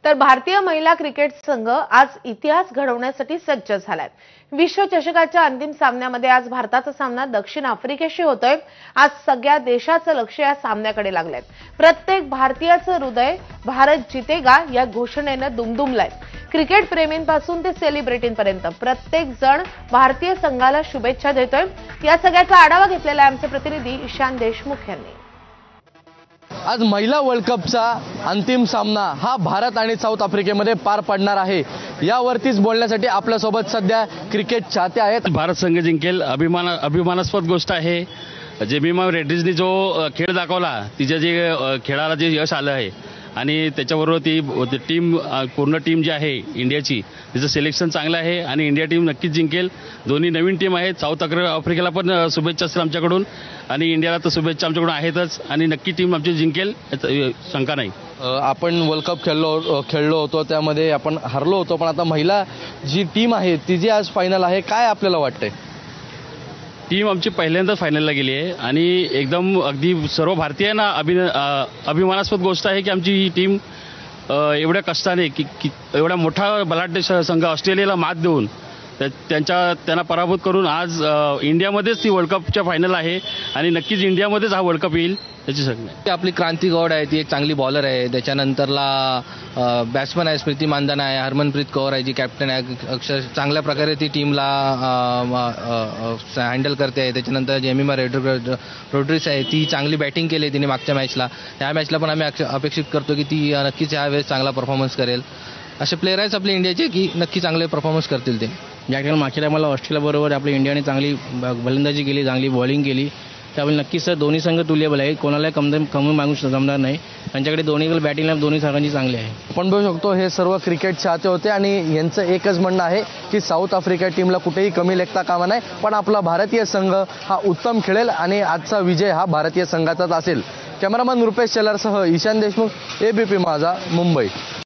तर भारतीय महिला क्रिकेट संघ आज इतिहास घडवण्यासाठी सज्ज झालाय। विश्वचषकाच्या अंतिम सामन्यामध्ये आज भारताचा सामना दक्षिण आफ्रिकेशी होतोय। आज सगळ्या देशाचं लक्ष या सामन्याकडे लागलंय। प्रत्येक भारतीयाचं हृदय भारत जितेगा या घोषणेनं दुमदुमलंय। क्रिकेट प्रेमींपासून ते सेलिब्रिटींपर्यंत प्रत्येक जण भारतीय संघाला शुभेच्छा देतोय। या सगळ्याचा आढावा घेतलेला आहे आमचे प्रतिनिधी ईशान देशमुख यांनी। आज महिला वर्ल्ड कपचा अंतिम सामना हा भारत आणि साऊथ आफ्रिकेमध्ये पार पडणार आहे। यावरतीच बोलण्यासाठी आपल्यासोबत सध्या क्रिकेट चाहते आहेत। भारत संघ जिंकेल अभिमानास्पद गोष्ट आहे। जेमिमा रेड्डीजनी जो खेळ दाखवला, तिच्या जे खेळाला जे यश आलं आहे आणि त्याच्याबरोबर ती टीम पूर्ण टीम जी आहे इंडियाची, तिचं सिलेक्शन चांगलं आहे आणि इंडिया टीम नक्कीच जिंकेल। दोन्ही नवीन टीम आहेत। साऊथ आफ्रिकेला पण शुभेच्छा असतील आमच्याकडून आणि इंडियाला तर शुभेच्छा आमच्याकडून आहेतच आणि नक्की टीम आमची जिंकेल, शंका नाही। आपण वर्ल्ड कप खेळलो होतो, त्यामध्ये आपण हरलो होतो, पण आता महिला जी टीम आहे तिची आज फायनल आहे। काय आपल्याला वाटतंय? टीम आमची पहिल्यांदा फायनलला गेली आहे आणि एकदम अगदी सर्व भारतीयांना अभिमानास्पद गोष्ट आहे की आमची ही टीम एवढ्या कष्टाने की एवढा मोठा बलाढ्य संघ ऑस्ट्रेलियाला मात देऊन त्यांना पराभूत करून आज इंडियामध्येच ती वर्ल्ड कपच्या फायनल आहे आणि नक्कीच इंडियामध्येच हा वर्ल्ड कप येईल याची शक्यता। आपली क्रांती गौड आहे, ती एक चांगली बॉलर आहे। त्याच्यानंतरला बॅट्समन आहे स्मृती मानधना आहे, हरमनप्रीत कौर आहे जी कॅप्टन आहे, अक्षर चांगल्या प्रकारे ती टीमला हँडल करते आहे। त्याच्यानंतर जेमिमा रोड्रिग्स आहे, ती चांगली बॅटिंग केली तिने मागच्या मॅचला। ह्या मॅचला पण आम्ही अपेक्षित करतो की ती नक्कीच ह्यावेळेस चांगला परफॉर्मन्स करेल। असे प्लेयर आहेत आपले इंडियाचे की नक्की चांगले परफॉर्मन्स करतील ते। या ठिकाणी मागच्या टायमाला ऑस्ट्रेलियाबरोबर आपल्या इंडियाने चांगली फलंदाजी केली, चांगली बॉलिंग केली। त्यामुळे नक्कीच सर दोन्ही संघ तुल्यबल आहे, कोणाला कमी मागू जमणार नाही। त्यांच्याकडे दोन्ही बॅटिंग लाईन दोन्ही संघांची चांगली आहे। आपण बघू शकतो हे सर्व क्रिकेट चाहते होते आणि यांचं एकच म्हणणं आहे की साऊथ आफ्रिका टीमला कुठेही कमी लेखता कामा नाही, पण आपला भारतीय संघ हा उत्तम खेळेल आणि आजचा विजय हा भारतीय संघाचाच असेल। कॅमेरामन रुपेश शेलारसह ईशान देशमुख, एबीपी माझा, मुंबई।